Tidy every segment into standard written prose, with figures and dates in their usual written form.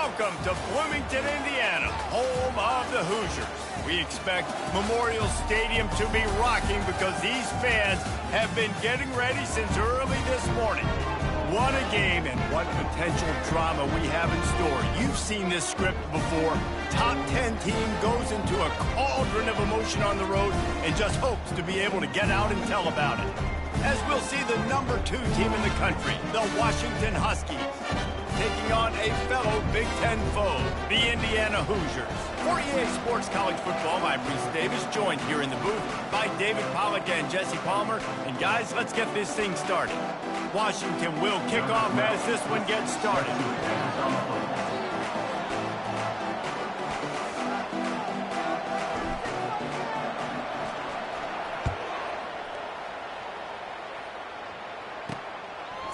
Welcome to Bloomington, Indiana, home of the Hoosiers. We expect Memorial Stadium to be rocking because these fans have been getting ready since early this morning. What a game and what potential drama we have in store. You've seen this script before. Top 10 team goes into a cauldron of emotion on the road and just hopes to be able to get out and tell about it. As we'll see the number 2 team in the country, the Washington Huskies, taking on a fellow Big Ten foe, the Indiana Hoosiers. For EA Sports College Football, I'm Reese Davis, joined here in the booth by David Pollack and Jesse Palmer. And guys, let's get this thing started. Washington will kick off as this one gets started.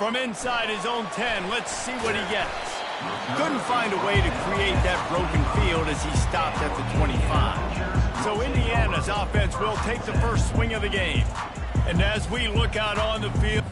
From inside his own 10, let's see what he gets. Couldn't find a way to create that broken field as he stopped at the 25. So Indiana's offense will take the first swing of the game. And as we look out on the field,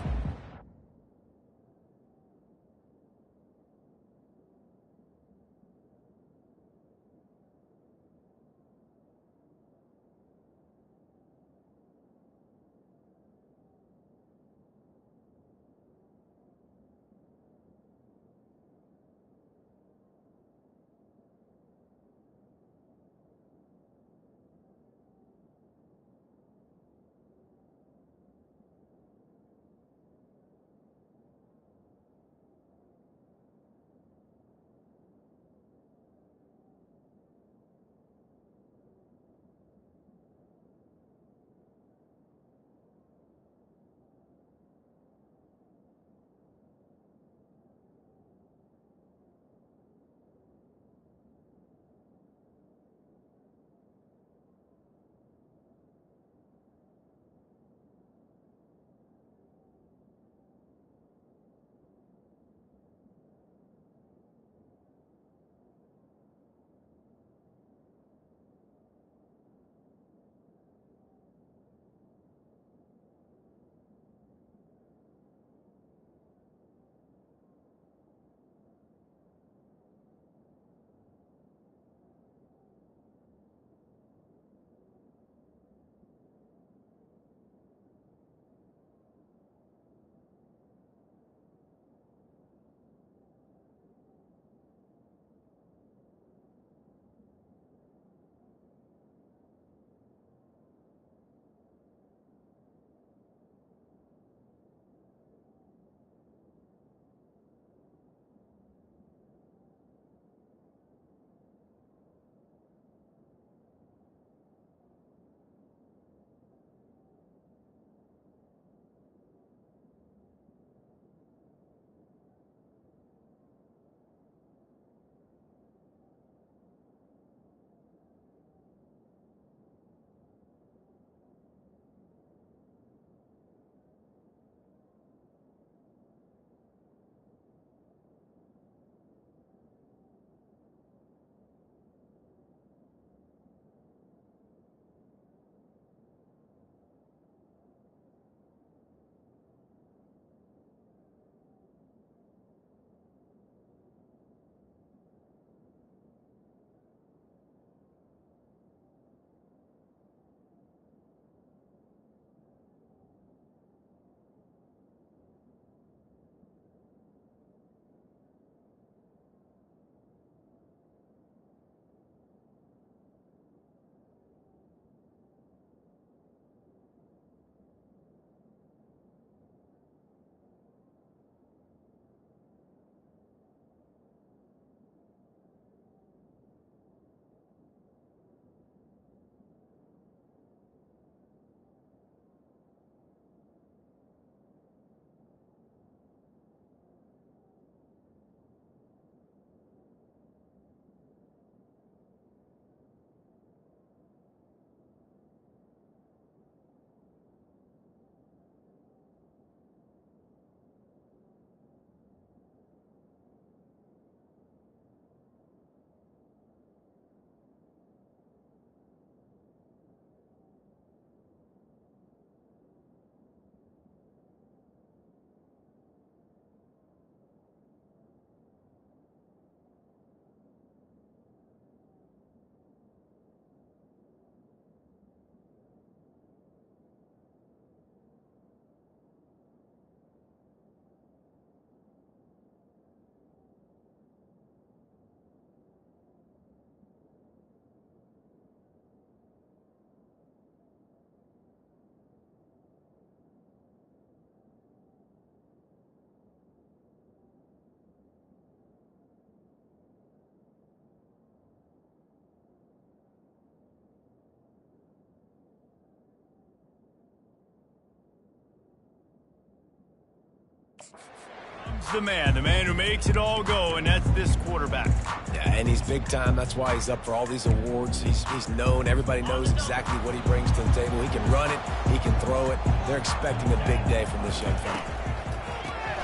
the man who makes it all go, and that's this quarterback. Yeah, and he's big time. That's why he's up for all these awards. He's known. Everybody knows exactly what he brings to the table. He can run it. He can throw it. They're expecting a big day from this young fella.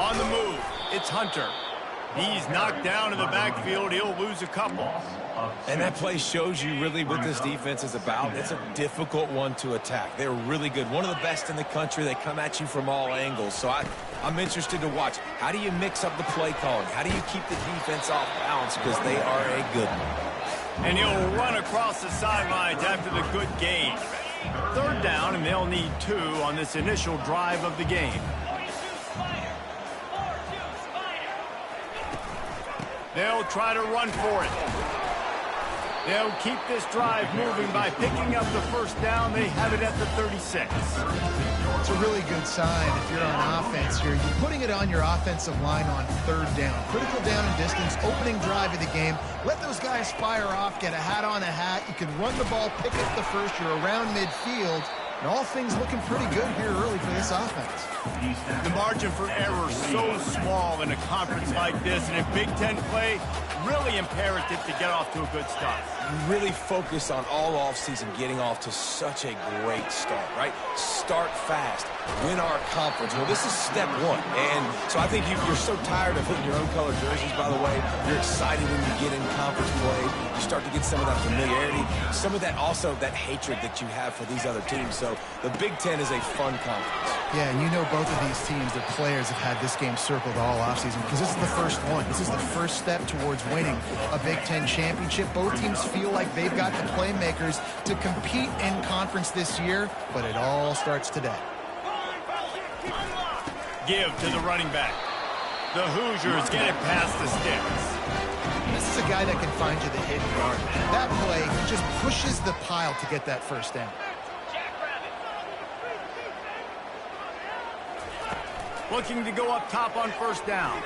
On the move, it's Hunter. He's knocked down in the backfield. He'll lose a couple. And that play shows you really what this defense is about. It's a difficult one to attack. They're really good. One of the best in the country. They come at you from all angles. So I'm interested to watch. How do you mix up the play calling? How do you keep the defense off balance? Because they are a good one. And he'll run across the sidelines after the good gain. Third down, and they'll need 2 on this initial drive of the game. They'll try to run for it. They'll keep this drive moving by picking up the first down. They have it at the 36. It's a really good sign if you're on offense here. You're putting it on your offensive line on third down. Critical down and distance, opening drive of the game. Let those guys fire off, get a hat on a hat. You can run the ball, pick up the first. You're around midfield. And all things looking pretty good here early for this offense. The margin for error so small in a conference like this, and in Big Ten play, really imperative to get off to a good start. You really focus on all offseason getting off to such a great start, right? Start fast. Win our conference. Well, this is step 1. And so I think you're so tired of hitting your own color jerseys, by the way. You're excited when you get in conference play. You start to get some of that familiarity, some of that also that hatred that you have for these other teams. So the Big Ten is a fun conference. Yeah, and you know both of these teams, their players have had this game circled all offseason because this is the first one. This is the first step towards winning a Big Ten championship. Both teams feel like they've got the playmakers to compete in conference this year, but it all starts today. Give to the running back. The Hoosiers get it past the sticks. This is a guy that can find you the hidden yard. That play, he just pushes the pile to get that first down. Looking to go up top on first down.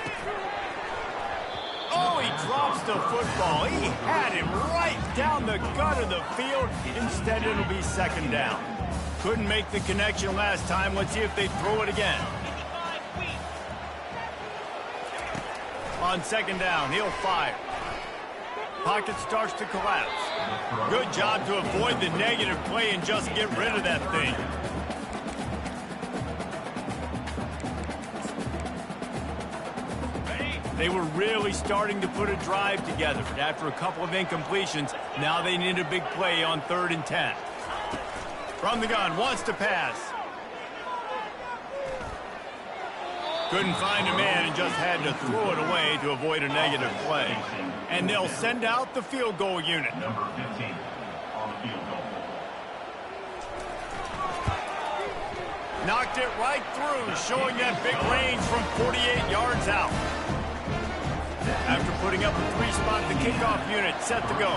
Oh, he drops the football. He had him right down the gut of the field. Instead, it'll be second down. Couldn't make the connection last time. Let's see if they throw it again. On second down, he'll fire. Pocket starts to collapse. Good job to avoid the negative play and just get rid of that thing. They were really starting to put a drive together. After a couple of incompletions, now they need a big play on 3rd and 10. From the gun, wants to pass. Couldn't find a man and just had to throw it away to avoid a negative play. And they'll send out the field goal unit. Number 15 on the field goal. Knocked it right through, showing that big range from 48 yards out. After putting up a 3-spot, the kickoff unit set to go.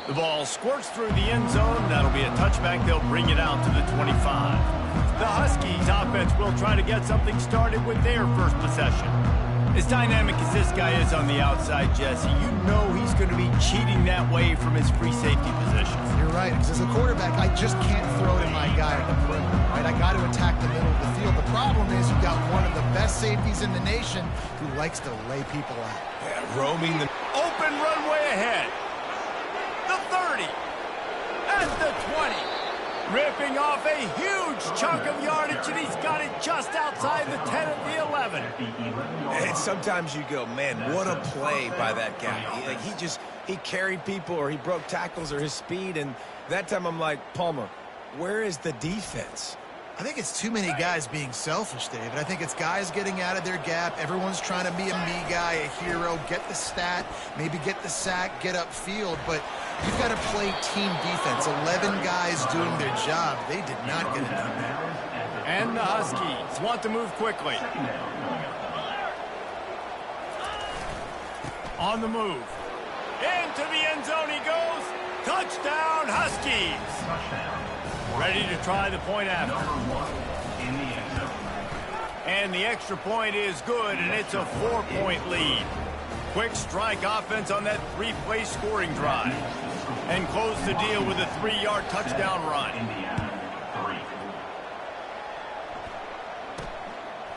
The ball squirts through the end zone. That'll be a touchback. They'll bring it out to the 25. The Huskies offense will try to get something started with their first possession. As dynamic as this guy is on the outside, Jesse, you know he's going to be cheating that way from his free safety position. You're right, because as a quarterback, I just can't throw to my guy at the perimeter, right? I got to attack the middle of the field. The problem is you've got one of the best safeties in the nation who likes to lay people out. Yeah, roaming the open runway ahead. The 30. At the 20. Ripping off a huge chunk of yardage, and he's got it just outside the 10 of the 11. And sometimes you go, man, what a play by that guy. He carried people, or he broke tackles, or his speed, and that time I'm like, Palmer, where is the defense? I think it's too many guys being selfish, David. I think it's guys getting out of their gap. Everyone's trying to be a me guy, a hero, get the stat, maybe get the sack, get upfield. But you've got to play team defense. 11 guys doing their job. They did not get it done there. And the Huskies want to move quickly. On the move. Into the end zone he goes. Touchdown, Huskies. Ready to try the point after. And the extra point is good, and it's a 4-point lead. Quick strike offense on that 3-play scoring drive. And close the deal with a 3-yard touchdown run.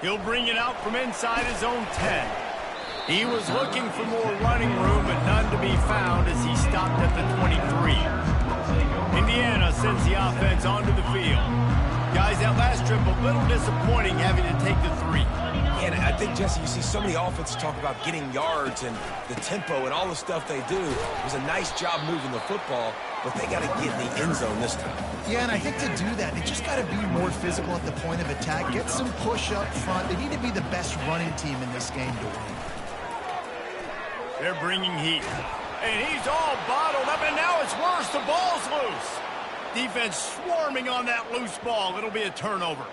He'll bring it out from inside his own 10. He was looking for more running room, but none to be found as he stopped at the 23. Indiana sends the offense onto the field. Guys, that last trip a little disappointing having to take the 3. And I think, Jesse, you see so many offenses talk about getting yards and the tempo and all the stuff they do. It was a nice job moving the football, but they got to get in the end zone this time. Yeah, and I think to do that, they just got to be more physical at the point of attack. Get some push up front. They need to be the best running team in this game to win. They're bringing heat. And he's all bottled up, and now it's worse. The ball's loose. Defense swarming on that loose ball. It'll be a turnover.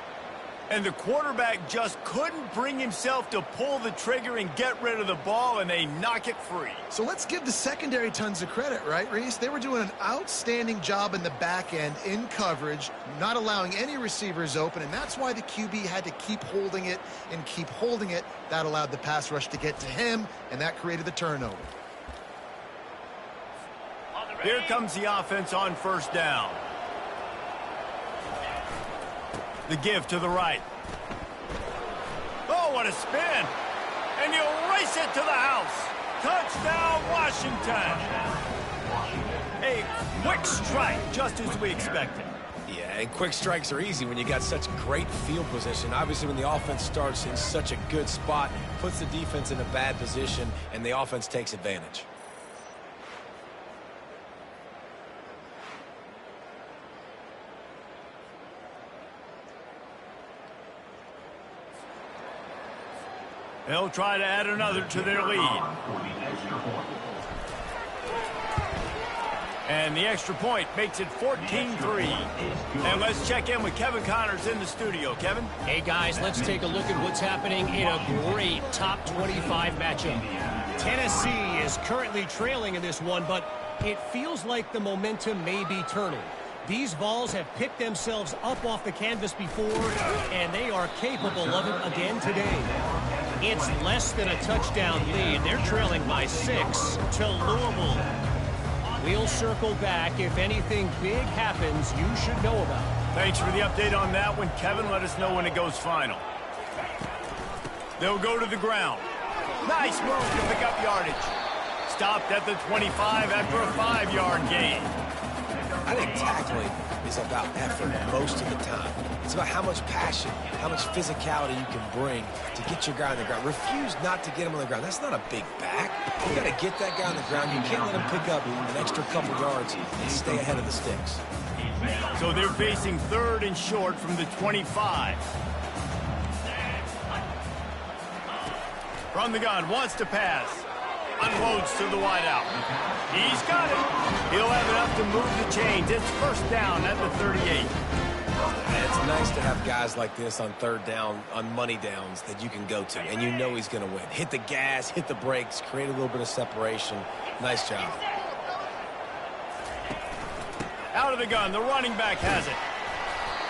And the quarterback just couldn't bring himself to pull the trigger and get rid of the ball, and they knock it free. So let's give the secondary tons of credit, right, Reese? They were doing an outstanding job in the back end in coverage, not allowing any receivers open, and that's why the QB had to keep holding it and keep holding it. That allowed the pass rush to get to him, and that created the turnover. Here comes the offense on first down. The give to the right. Oh, what a spin. And he'll race it to the house. Touchdown, Washington. A quick strike, just as we expected. Yeah, and quick strikes are easy when you got such great field position. Obviously, when the offense starts in such a good spot, puts the defense in a bad position, and the offense takes advantage. They'll try to add another to their lead. And the extra point makes it 14-3. And let's check in with Kevin Connors in the studio. Kevin? Hey, guys, let's take a look at what's happening in a great top 25 matchup. Tennessee is currently trailing in this one, but it feels like the momentum may be turning. These Vols have picked themselves up off the canvas before, and they are capable of it again today. It's less than a touchdown lead. They're trailing by 6 to Louisville. We'll circle back. If anything big happens, you should know about. Thanks for the update on that one, Kevin. Let us know when it goes final. They'll go to the ground. Nice move to pick up yardage. Stopped at the 25 after a 5-yard gain. I think tackling is about effort most of the time. It's about how much passion, how much physicality you can bring to get your guy on the ground. Refuse not to get him on the ground. That's not a big back. You got to get that guy on the ground. You can't let him pick up an extra couple yards and stay ahead of the sticks. So they're facing 3rd and short from the 25. From the gun, wants to pass. Unloads to the wideout. He's got it. He'll have enough to move the chains. It's first down at the 38. It's nice to have guys like this on 3rd down, on money downs that you can go to, and you know he's going to win. Hit the gas, hit the brakes, create a little bit of separation. Nice job. Out of the gun, the running back has it.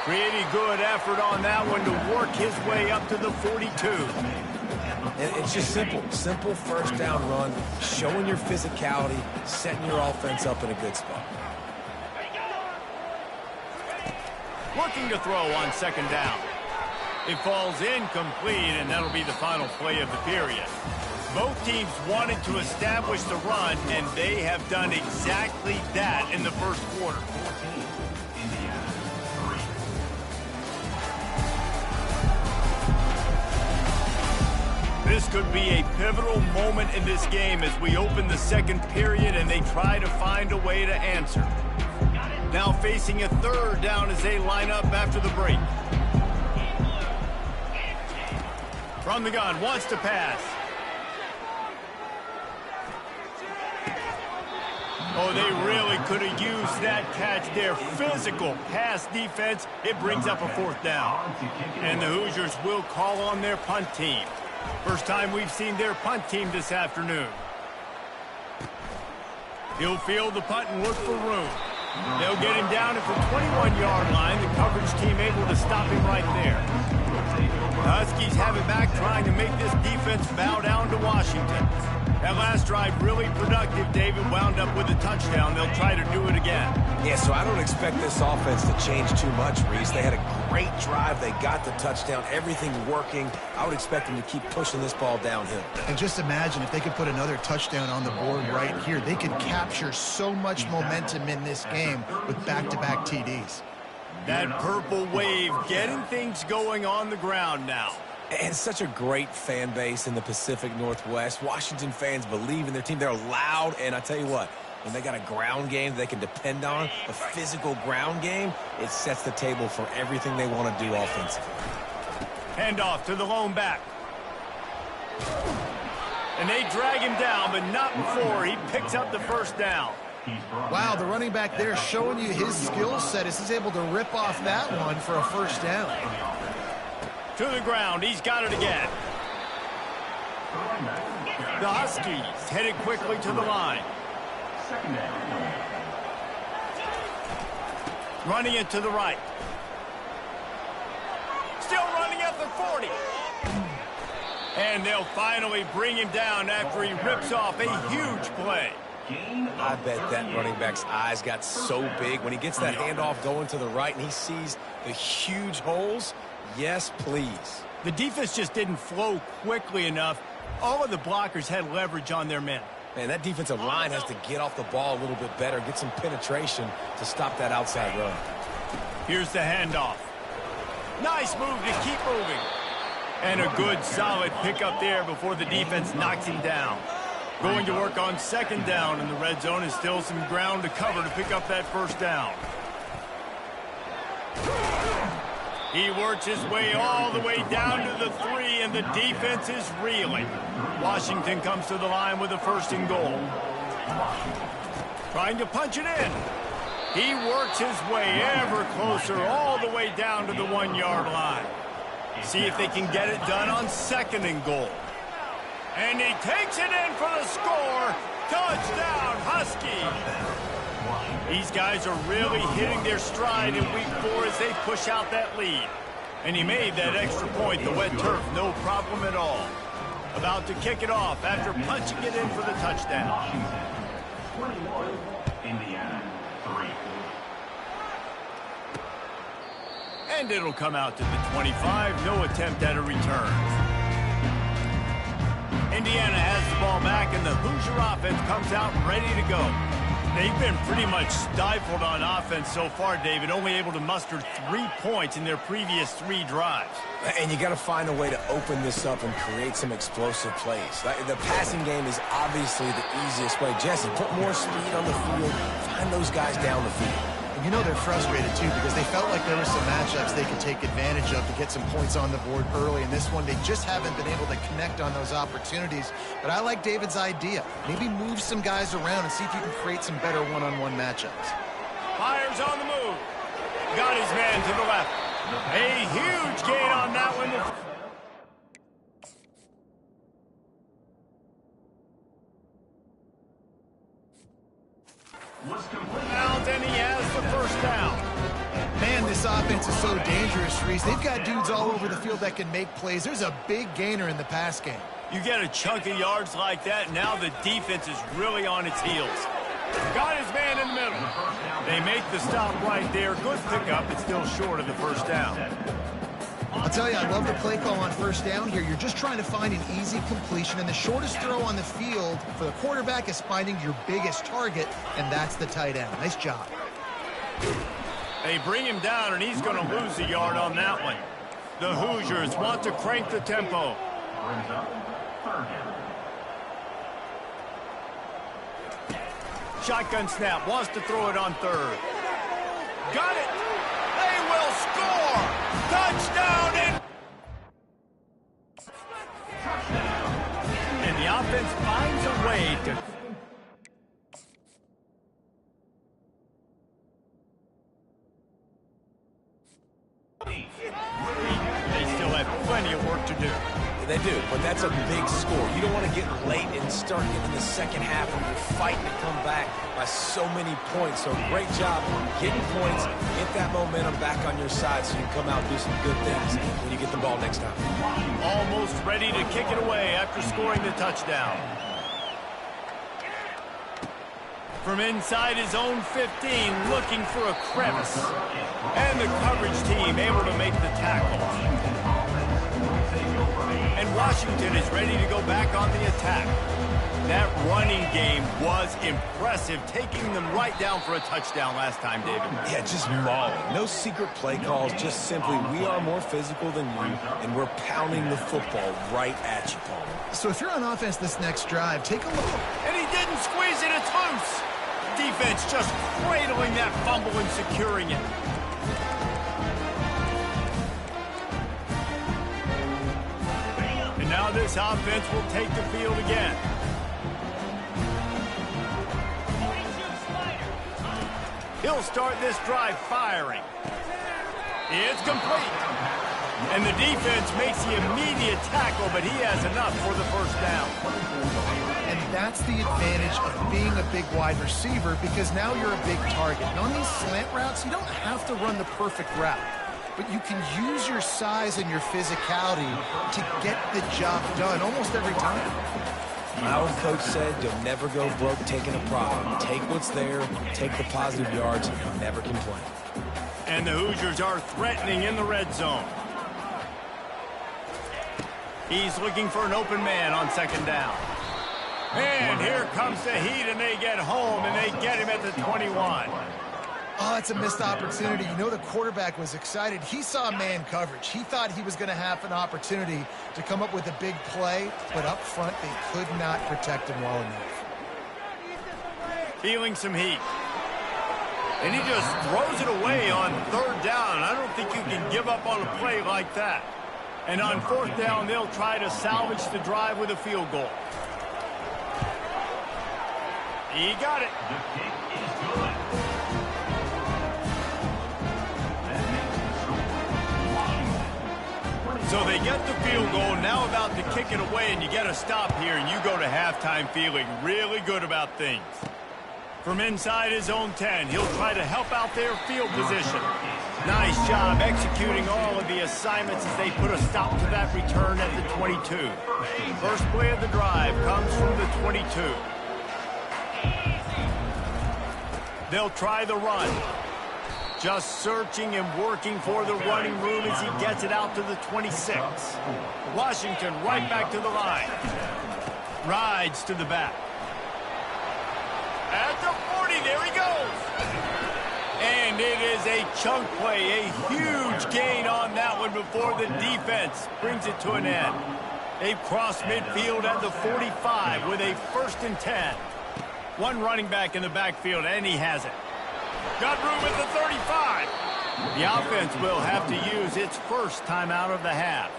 Pretty good effort on that one to work his way up to the 42. And it's just simple. Simple first down run, showing your physicality, setting your offense up in a good spot. Looking to throw on 2nd down. It falls incomplete, and that'll be the final play of the period. Both teams wanted to establish the run, and they have done exactly that in the first quarter. This could be a pivotal moment in this game as we open the 2nd period and they try to find a way to answer. Now facing a 3rd down as they line up after the break. From the gun, wants to pass. Oh, they really could have used that catch there. Physical pass defense. It brings up a 4th down. And the Hoosiers will call on their punt team. First time we've seen their punt team this afternoon. He'll field the punt and look for room. They'll get him down at the 21-yard line. The coverage team able to stop him right there. The Huskies have it back, trying to make this defense bow down to Washington. That last drive really productive. David wound up with a touchdown. They'll try to do it again. Yeah, so I don't expect this offense to change too much, Reese. They had a great drive. They got the touchdown. Everything working. I would expect them to keep pushing this ball downhill. And just imagine if they could put another touchdown on the board right here. They could capture so much momentum in this game with back-to-back TDs. That purple wave getting things going on the ground now. And such a great fan base in the Pacific Northwest. Washington fans believe in their team. They're loud, and I tell you what, when they got a ground game they can depend on, a physical ground game, it sets the table for everything they want to do offensively. Handoff to the lone back. And they drag him down, but not before he picks up the first down. Wow, the running back there showing you his skill set as he's able to rip off that one for a first down. To the ground, he's got it again. The Huskies headed quickly to the line. Running it to the right. Still running at the 40. And they'll finally bring him down after he rips off a huge play. I bet that running back's eyes got so big when he gets that handoff going to the right and he sees the huge holes. Yes, please. The defense just didn't flow quickly enough. All of the blockers had leverage on their men. Man, that defensive line has to get off the ball a little bit better, get some penetration to stop that outside run. Here's the handoff. Nice move to keep moving. And a good, solid pickup there before the defense knocks him down. Going to work on second down, and the red zone is still some ground to cover to pick up that first down. He works his way all the way down to the 3, and the defense is reeling. Washington comes to the line with a first and goal. Trying to punch it in. He works his way ever closer all the way down to the 1-yard line. See if they can get it done on second and goal. And he takes it in for the score. Touchdown, Huskies. These guys are really hitting their stride in week 4 as they push out that lead. And he made that extra point, the wet turf, no problem at all. About to kick it off after punching it in for the touchdown. 21, Indiana, 3. And it'll come out to the 25, no attempt at a return. Indiana has the ball back, and the Hoosier offense comes out ready to go. They've been pretty much stifled on offense so far, David, only able to muster 3 points in their previous 3 drives. And you got to find a way to open this up and create some explosive plays. The passing game is obviously the easiest way. Jesse, put more speed on the field, find those guys down the field. And you know they're frustrated, too, because they felt like there were some matchups they could take advantage of to get some points on the board early. In this one, they just haven't been able to connect on those opportunities. But I like David's idea. Maybe move some guys around and see if you can create some better one-on-one matchups. Fires on the move. Got his man to the left. A huge gain on that one. And he has the first down. Man, this offense is so dangerous, Reese. They've got dudes all over the field that can make plays. There's a big gainer in the pass game. You get a chunk of yards like that, now the defense is really on its heels. Got his man in the middle. They make the stop right there. Good pickup, but still short of the first down. I'll tell you, I love the play call on first down here. You're just trying to find an easy completion, and the shortest throw on the field for the quarterback is finding your biggest target, and that's the tight end. Nice job. They bring him down, and he's going to lose a yard on that one. The Hoosiers want to crank the tempo. Brings up third down. Shotgun snap, wants to throw it on third. Got it! They will score! Touchdown! And the offense finds a way to... They still have plenty of work to do. They do, but that's a big score. You don't want to get late and start getting the second half when you're fighting to come back by so many points. So great job getting points, get that momentum back on your side so you can come out and do some good things when you get the ball next time. Almost ready to kick it away after scoring the touchdown. From inside his own 15, looking for a crevice. And the coverage team able to make the tackle. And Washington is ready to go back on the attack. That running game was impressive, taking them right down for a touchdown last time, David. Yeah, just mauling. No secret play calls, just simply we are more physical than you, and we're pounding the football right at you, Paul. So if you're on offense this next drive, take a look. And he didn't squeeze it, it's loose. Defense just cradling that fumble and securing it. And now this offense will take the field again. He'll start this drive firing. It's complete. And the defense makes the immediate tackle, but he has enough for the first down. And that's the advantage of being a big wide receiver, because now you're a big target. And on these slant routes, you don't have to run the perfect route, but you can use your size and your physicality to get the job done almost every time. My old coach said, you'll never go broke taking a profit. Take what's there, take the positive yards, and never complain. And the Hoosiers are threatening in the red zone. He's looking for an open man on second down. And here comes the heat, and they get home, and they get him at the 21. Oh, it's a missed opportunity. You know, the quarterback was excited. He saw man coverage. He thought he was going to have an opportunity to come up with a big play, but up front, they could not protect him well enough. Feeling some heat. And he just throws it away on third down. I don't think you can give up on a play like that. And on fourth down, they'll try to salvage the drive with a field goal. He got it. So they get the field goal, now about to kick it away, and you get a stop here, and you go to halftime feeling really good about things. From inside his own 10, he'll try to help out their field position. Nice job executing all of the assignments as they put a stop to that return at the 22. First play of the drive comes from the 22. They'll try the run. Just searching and working for the running room as he gets it out to the 26. Washington right back to the line. Rides to the back. At the 40, there he goes. And it is a chunk play, a huge gain on that one before the defense brings it to an end. They've crossed midfield at the 45 with a 1st and 10. One running back in the backfield, and he has it. Got room at the 35. The offense will have to use its first timeout of the half.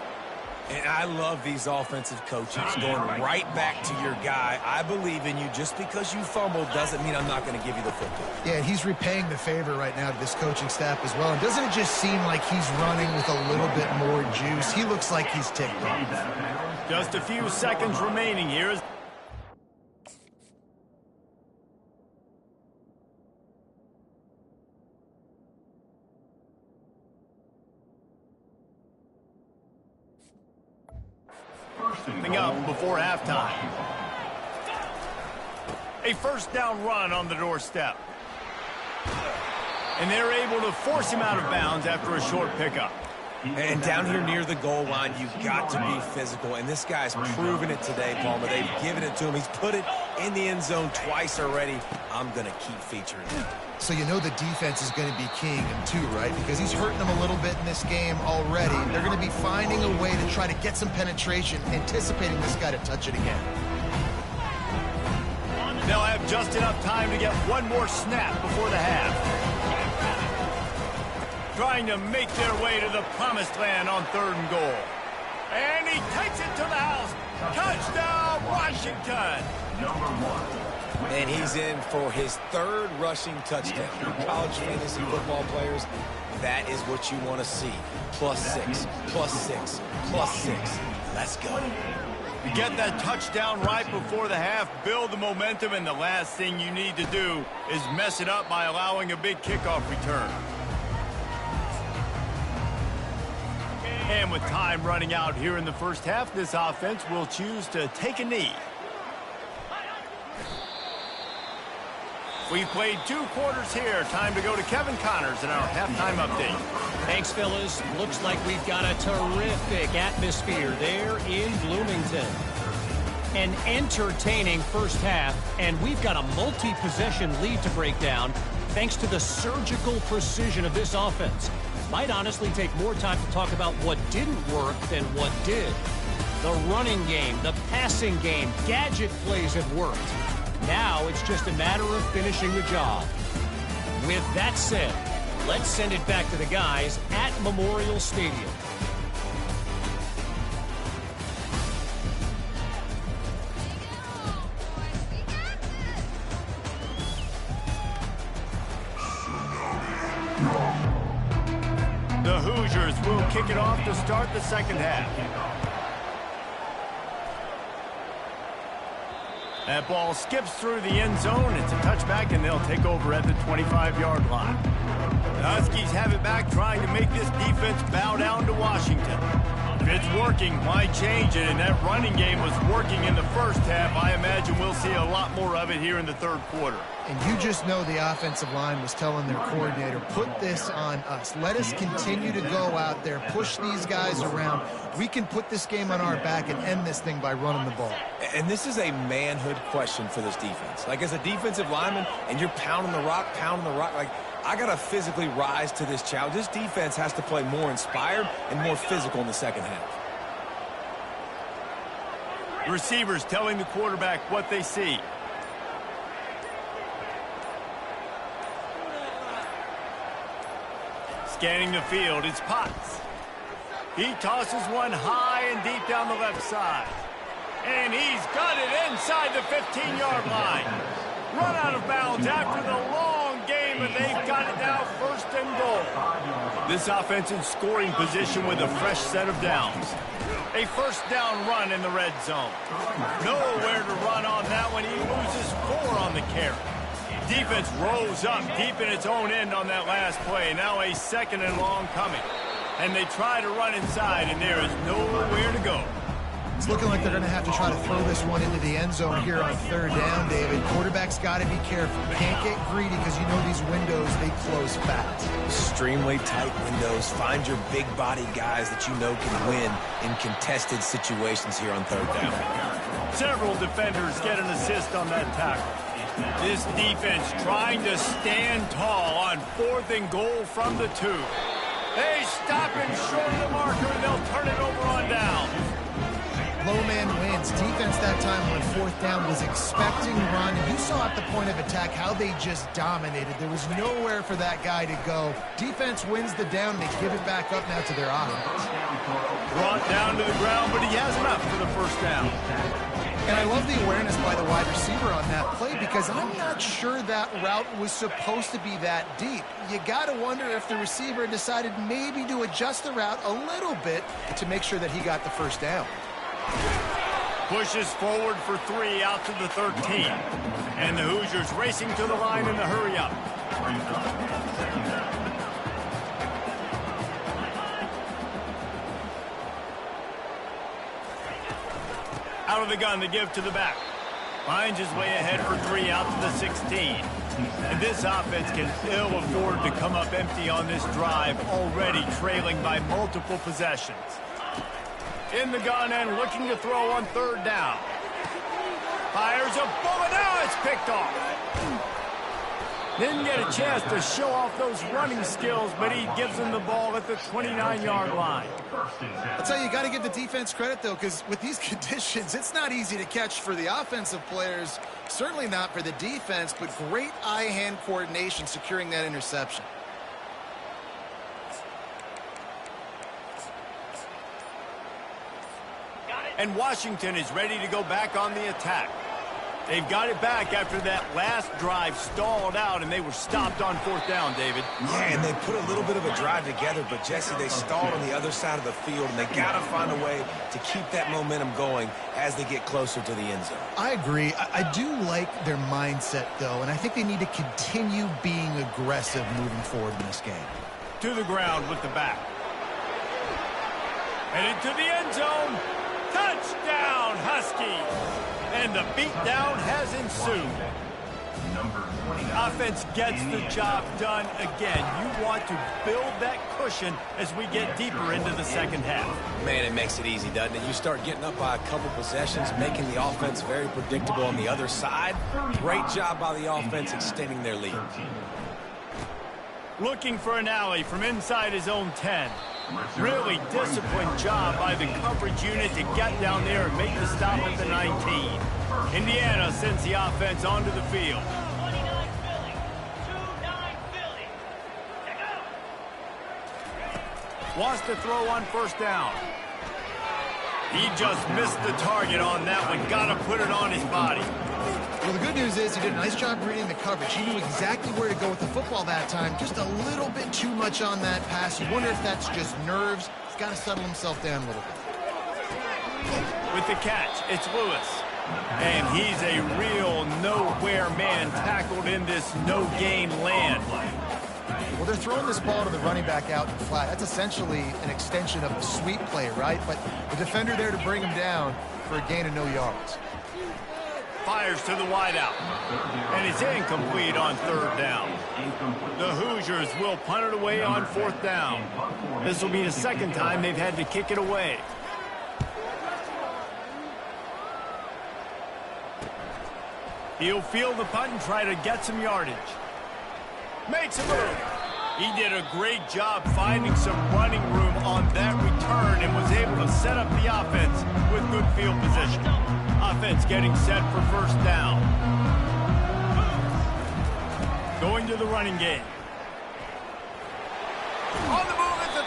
And I love these offensive coaches going right back to your guy. I believe in you. Just because you fumbled doesn't mean I'm not going to give you the football. Yeah, he's repaying the favor right now to this coaching staff as well. And doesn't it just seem like he's running with a little bit more juice? He looks like he's ticked off. Just a few seconds remaining here. Up before halftime. A first down run on the doorstep. And they're able to force him out of bounds after a short pickup. And down here near the goal line, you've got to be physical. And this guy's proven it today, Palmer. They've given it to him. He's put it in the end zone twice already. I'm going to keep featuring him. So you know the defense is going to be keying him too, right? Because he's hurting them a little bit in this game already. They're going to be finding a way to try to get some penetration, anticipating this guy to touch it again. They'll have just enough time to get one more snap before the half. Trying to make their way to the promised land on 3rd and goal. And he takes it to the house. Touchdown, Washington. Number 1. And he's in for his 3rd rushing touchdown. College fantasy football players, that is what you want to see. +6, +6, +6. Let's go. Get that touchdown right before the half, build the momentum, and the last thing you need to do is mess it up by allowing a big kickoff return. And with time running out here in the first half, this offense will choose to take a knee. We've played 2 quarters here. Time to go to Kevin Connors in our halftime update. Thanks, fellas. Looks like we've got a terrific atmosphere there in Bloomington. An entertaining first half, and we've got a multi-possession lead to break down thanks to the surgical precision of this offense. Might honestly take more time to talk about what didn't work than what did. The running game, the passing game, gadget plays have worked. Now it's just a matter of finishing the job. With that said, let's send it back to the guys at Memorial Stadium. The Hoosiers will kick it off to start the second half. That ball skips through the end zone. It's a touchback, and they'll take over at the 25-yard line. The Huskies have it back, trying to make this defense bow down to Washington. If it's working, why change it? And that running game was working in the first half. I imagine we'll see a lot more of it here in the third quarter. And you just know the offensive line was telling their coordinator, put this on us. Let us continue to go out there, push these guys around. We can put this game on our back and end this thing by running the ball. And this is a manhood question for this defense. Like, as a defensive lineman, and you're pounding the rock, like, I got to physically rise to this challenge. This defense has to play more inspired and more physical in the second half. Receivers telling the quarterback what they see. Scanning the field, it's Potts. He tosses one high and deep down the left side. And he's got it inside the 15-yard line. Run out of bounds after the long game, and they've got it now first and goal. This offense in scoring position with a fresh set of downs. A first down run in the red zone. Nowhere to run on that one. He loses 4 on the carry. Defense rose up deep in its own end on that last play. Now a second and long coming. And they try to run inside, and there is nowhere to go. It's looking like they're going to have to try to throw this one into the end zone here on third down, David. Quarterback's got to be careful. Can't get greedy because you know these windows, they close fast. Extremely tight windows. Find your big-bodied guys that you know can win in contested situations here on third down. Several defenders get an assist on that tackle. This defense trying to stand tall on 4th and goal from the 2. They stop him short of the marker, and they'll turn it over on down. Low man wins. Defense that time on 4th down was expecting run. You saw at the point of attack how they just dominated. There was nowhere for that guy to go. Defense wins the down. They give it back up now to their offense. Brought down to the ground, but he has enough for the first down. And I love the awareness by the wide receiver on that play because I'm not sure that route was supposed to be that deep. You got to wonder if the receiver decided maybe to adjust the route a little bit to make sure that he got the first down. Pushes forward for 3 out to the 13. And the Hoosiers racing to the line in the hurry up. Out of the gun to give to the back. Finds his way ahead for 3 out to the 16. And this offense can ill afford to come up empty on this drive, already trailing by multiple possessions. In the gun and looking to throw on third down. Fires a bullet. Now it's picked off. Didn't get a chance to show off those running skills, but he gives them the ball at the 29-yard line. I'll tell you, you got to give the defense credit, though, because with these conditions, it's not easy to catch for the offensive players, certainly not for the defense, but great eye-hand coordination securing that interception. And Washington is ready to go back on the attack. They've got it back after that last drive stalled out, and they were stopped on 4th down, David. Yeah, and they put a little bit of a drive together, but, Jesse, they stalled on the other side of the field, and they got to find a way to keep that momentum going as they get closer to the end zone. I agree. I do like their mindset, though, and I think they need to continue being aggressive moving forward in this game. To the ground with the back. And into the end zone. Touchdown, Huskies! And the beatdown has ensued. Number Offense gets the job done again. You want to build that cushion as we get deeper into the second half. Man, it makes it easy, doesn't it? You start getting up by a couple possessions, making the offense very predictable on the other side. Great job by the offense extending their lead. Looking for an alley from inside his own 10. Really disciplined job by the coverage unit to get down there and make the stop at the 19. Indiana sends the offense onto the field. Wants to throw on first down. He just missed the target on that one. Got to put it on his body. Well, the good news is he did a nice job reading the coverage. He knew exactly where to go with the football that time. Just a little bit too much on that pass. You wonder if that's just nerves. He's got to settle himself down a little bit. With the catch, it's Lewis. And he's a real nowhere man tackled in this no-gain land. Well, they're throwing this ball to the running back out in flat. That's essentially an extension of a sweep play, right? But the defender there to bring him down for a gain of no yards. Fires to the wideout. And it's incomplete on third down. The Hoosiers will punt it away on fourth down. This will be the second time they've had to kick it away. He'll field the punt and try to get some yardage. Makes a move. He did a great job finding some running room on that return and was able to set up the offense with good field position. Offense getting set for first down. Going to the running game. On the move at the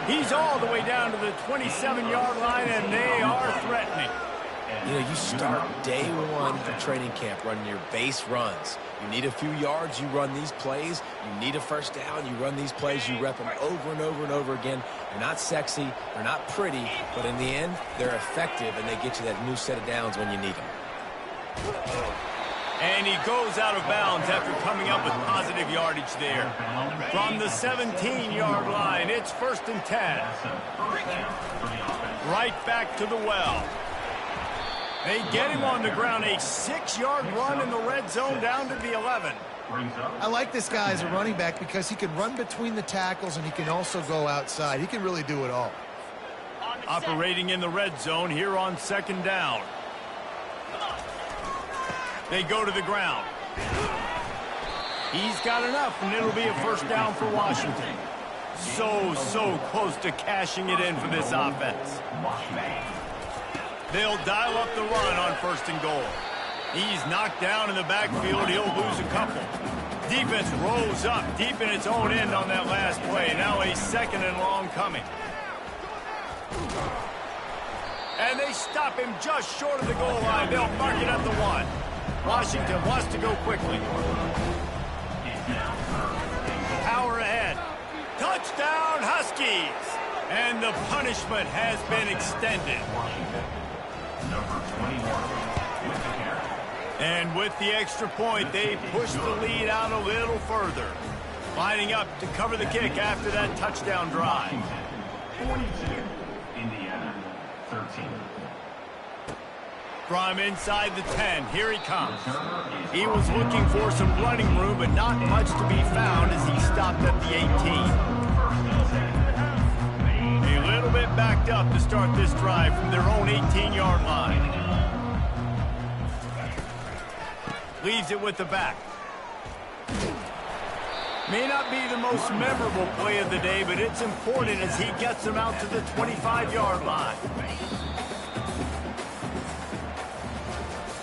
30. He's all the way down to the 27-yard line, and they are threatening. You know, you start day one for training camp running your base runs. You need a few yards, you run these plays. You need a first down, you run these plays. You rep them over and over and over again. They're not sexy, they're not pretty, but in the end, they're effective, and they get you that new set of downs when you need them. And he goes out of bounds after coming up with positive yardage there. From the 17-yard line, it's first and 10. Right back to the well. They get him on the ground, a 6-yard run in the red zone down to the 11. I like this guy as a running back because he can run between the tackles and he can also go outside. He can really do it all. Operating in the red zone here on second down. They go to the ground. He's got enough, and it'll be a first down for Washington. So close to cashing it in for this offense. They'll dial up the run on first and goal. He's knocked down in the backfield. He'll lose a couple. Defense rolls up deep in its own end on that last play. Now a second and long coming. And they stop him just short of the goal line. They'll mark it at the 1. Washington wants to go quickly. Power ahead. Touchdown, Huskies! And the punishment has been extended. And with the extra point, they push the lead out a little further. Lining up to cover the kick after that touchdown drive. 42, Indiana, 13. From inside the 10, here he comes. He was looking for some running room, but not much to be found as he stopped at the 18. A little bit backed up to start this drive from their own 18-yard line. Leaves it with the back. May not be the most memorable play of the day, but it's important as he gets them out to the 25-yard line.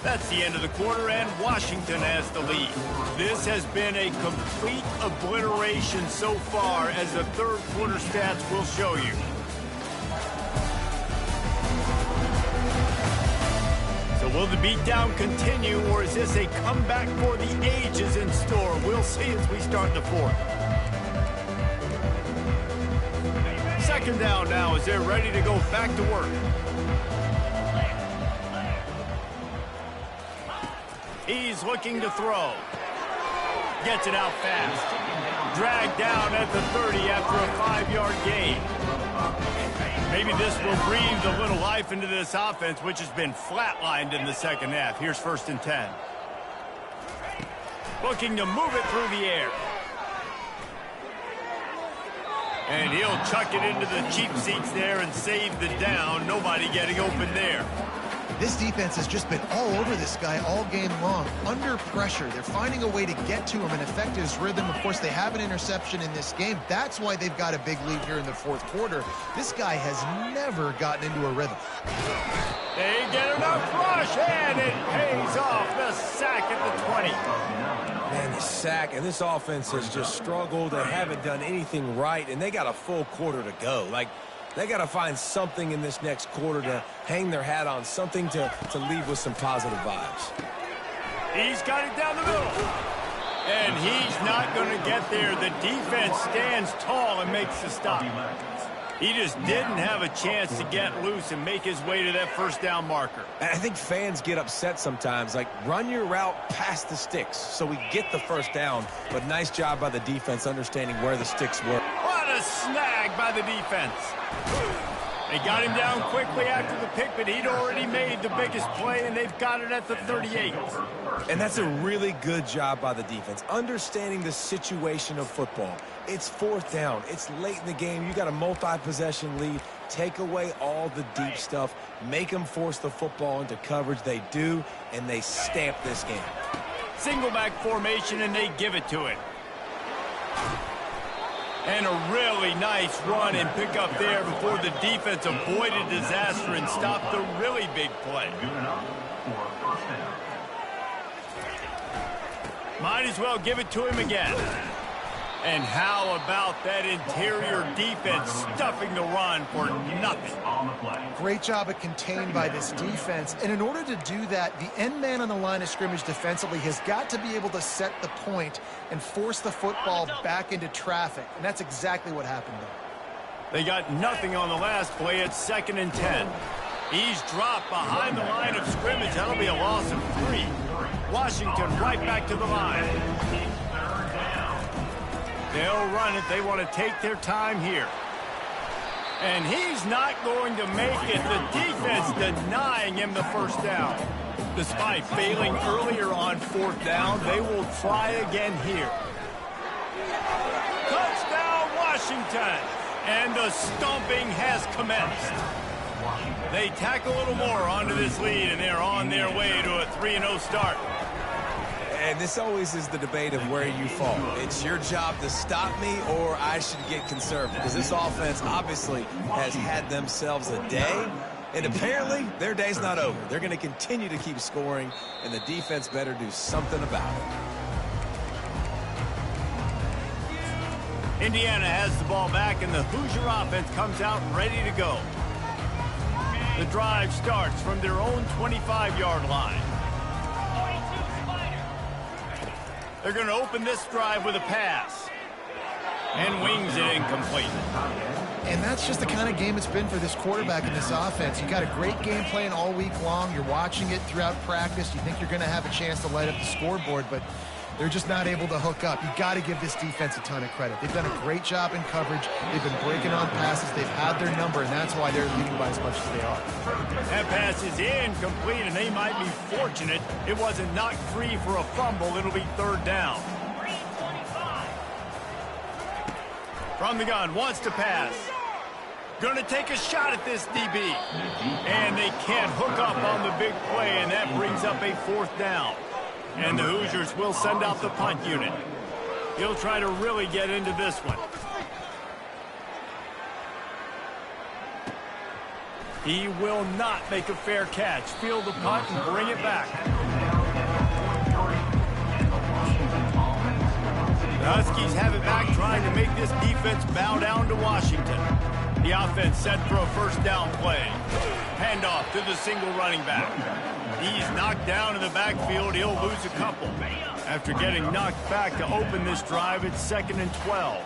That's the end of the quarter, and Washington has the lead. This has been a complete obliteration so far, as the third quarter stats will show you. So will the beatdown continue, or is this a comeback for the ages in store? We'll see as we start the fourth. Second down now as they're ready to go back to work. He's looking to throw. Gets it out fast. Dragged down at the 30 after a 5-yard gain. Maybe this will breathe a little life into this offense, which has been flatlined in the second half. Here's first and 10. Looking to move it through the air. And he'll chuck it into the cheap seats there and save the down. Nobody getting open there. This defense has just been all over this guy all game long. Under pressure, they're finding a way to get to him and affect his rhythm. Of course, they have an interception in this game. That's why they've got a big lead here in the fourth quarter. This guy has never gotten into a rhythm. They get enough rush, and it pays off. The sack at the 20. Man, the sack, and this offense has just struggled. They haven't done anything right, and they got a full quarter to go. Like, they got to find something in this next quarter to hang their hat on, something to leave with some positive vibes. He's got it down the middle. And he's not going to get there. The defense stands tall and makes the stop. He just didn't have a chance to get loose and make his way to that first down marker. I think fans get upset sometimes. Like, run your route past the sticks so we get the first down. But nice job by the defense understanding where the sticks were. What a snag by the defense. They got him down quickly after the pick, but he'd already made the biggest play, and they've got it at the 38. And that's a really good job by the defense, understanding the situation of football. It's fourth down. It's late in the game. You got a multi-possession lead. Take away all the deep stuff. Make them force the football into coverage. They do, and they stamp this game. Single back formation, and they give it to it. And a really nice run and pick up there before the defense avoided disaster and stopped the really big play. Might as well give it to him again. And how about that interior defense stuffing the run for nothing? Great job of contained by this defense. And in order to do that, the end man on the line of scrimmage defensively has got to be able to set the point and force the football back into traffic. And that's exactly what happened there. They got nothing on the last play at 2nd and 10. He's dropped behind the line of scrimmage. That'll be a loss of 3. Washington right back to the line. They'll run it. They want to take their time here. And he's not going to make it. The defense denying him the first down. Despite failing earlier on 4th down, they will try again here. Touchdown, Washington. And the stomping has commenced. They tack a little more onto this lead, and they're on their way to a 3-0 start. And this always is the debate of where you fall. It's your job to stop me, or I should get conservative. Because this offense obviously has had themselves a day, and apparently their day's not over. They're going to continue to keep scoring, and the defense better do something about it. Indiana has the ball back, and the Hoosier offense comes out ready to go. The drive starts from their own 25-yard line. They're going to open this drive with a pass. And wings it incomplete. And that's just the kind of game it's been for this quarterback in this offense. You got a great game plan all week long. You're watching it throughout practice. You think you're going to have a chance to light up the scoreboard, but they're just not able to hook up. You got to give this defense a ton of credit. They've done a great job in coverage. They've been breaking on passes. They've had their number, and that's why they're leading by as much as they are. That pass is incomplete, and they might be fortunate it wasn't knocked free for a fumble. It'll be 3rd down. From the gun, wants to pass. Going to take a shot at this DB. And they can't hook up on the big play, and that brings up a 4th down. And the Hoosiers will send out the punt unit. He'll try to really get into this one. He will not make a fair catch. Field the punt and bring it back. The Huskies have it back, trying to make this defense bow down to Washington. The offense set for a first down play. Handoff to the single running back. He's knocked down in the backfield. He'll lose a couple. After getting knocked back to open this drive, it's 2nd and 12.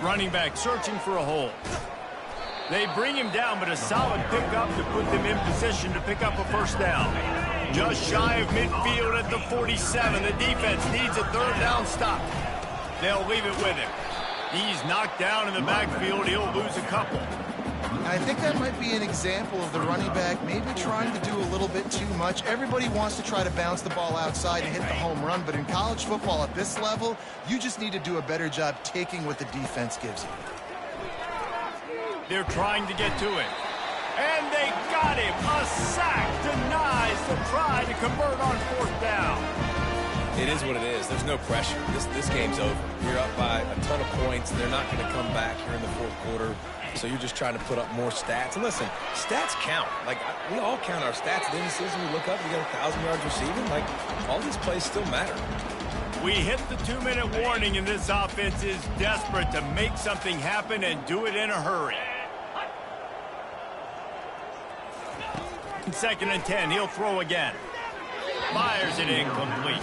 Running back searching for a hole. They bring him down, but a solid pickup to put them in position to pick up a first down. Just shy of midfield at the 47. The defense needs a 3rd down stop. They'll leave it with him. He's knocked down in the backfield. He'll lose a couple. And I think that might be an example of the running back maybe trying to do a little bit too much. Everybody wants to try to bounce the ball outside and hit the home run, but in college football at this level, you just need to do a better job taking what the defense gives you. They're trying to get to it. And they got him. A sack denies the try to convert on 4th down. It is what it is. There's no pressure. This game's over. You're up by a ton of points. They're not going to come back here in the 4th quarter. So you're just trying to put up more stats. And listen, stats count. Like, we all count our stats. At the end of the season, we look up, we got 1,000 yards receiving. Like, all these plays still matter. We hit the 2-minute warning, and this offense is desperate to make something happen and do it in a hurry. 2nd and 10, he'll throw again. Fires it incomplete.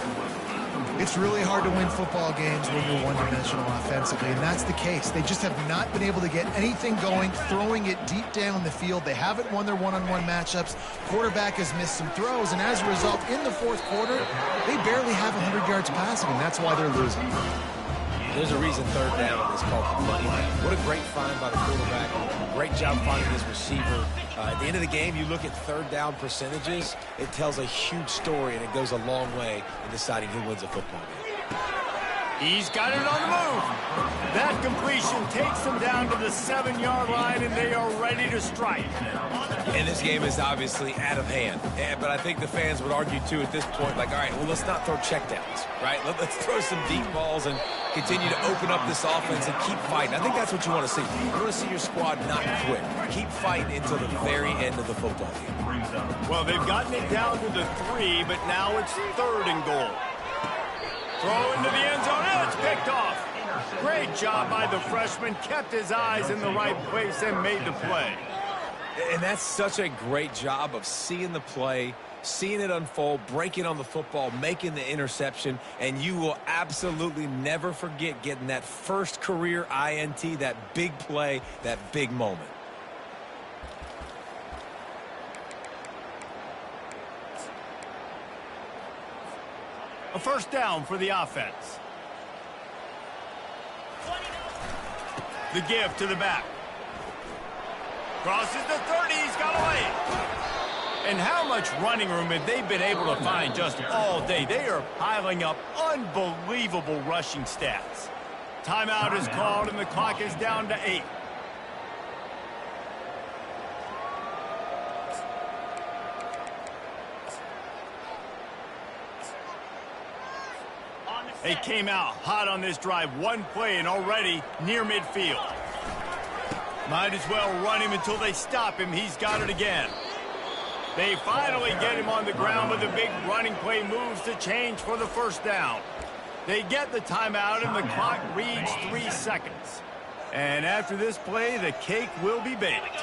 It's really hard to win football games when you're one-dimensional offensively, and that's the case. They just have not been able to get anything going, throwing it deep down the field. They haven't won their one-on-one matchups. Quarterback has missed some throws, and as a result, in the 4th quarter, they barely have 100 yards passing, and that's why they're losing. There's a reason 3rd down is called the money down. What a great find by the quarterback. Great job finding his receiver. At the end of the game, you look at 3rd down percentages. It tells a huge story, and it goes a long way in deciding who wins a football game. He's got it on the move. That completion takes them down to the 7-yard line, and they are ready to strike. And this game is obviously out of hand. But I think the fans would argue, too, at this point, like, all right, well, let's not throw checkdowns, right? Let's throw some deep balls and continue to open up this offense and keep fighting. I think that's what you want to see. You want to see your squad not quit. Keep fighting until the very end of the football game. Well, they've gotten it down to the 3, but now it's 3rd and goal. Throw into the end zone. It's picked off. Great job by the freshman. Kept his eyes in the right place and made the play. And that's such a great job of seeing the play, seeing it unfold, breaking on the football, making the interception, and you will absolutely never forget getting that first career INT, that big play, that big moment. A 1st down for the offense. The give to the back. Crosses the 30. He's got away. And how much running room have they been able to find just all day? They are piling up unbelievable rushing stats. Timeout is called, and the clock is down to 8. They came out hot on this drive. One play and already near midfield. Might as well run him until they stop him. He's got it again. They finally get him on the ground with a big running play, moves the change for the 1st down. They get the timeout, and the clock reads 3 seconds. And after this play, the cake will be baked.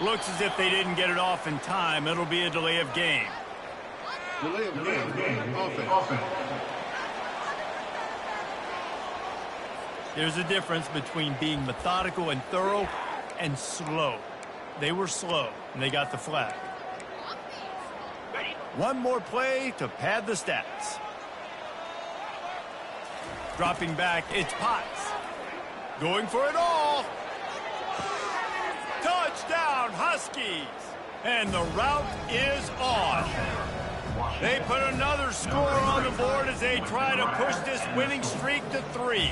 Looks as if they didn't get it off in time. It'll be a delay of game. Delay of game. Offense. There's a difference between being methodical and thorough and slow. They were slow, and they got the flag. One more play to pad the stats. Dropping back, it's Potts. Going for it all. Touchdown, Huskies! And the route is on. They put another score on the board as they try to push this winning streak to 3.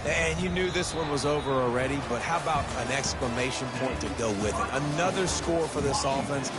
And you knew this one was over already, but how about an exclamation point to go with it? Another score for this offense.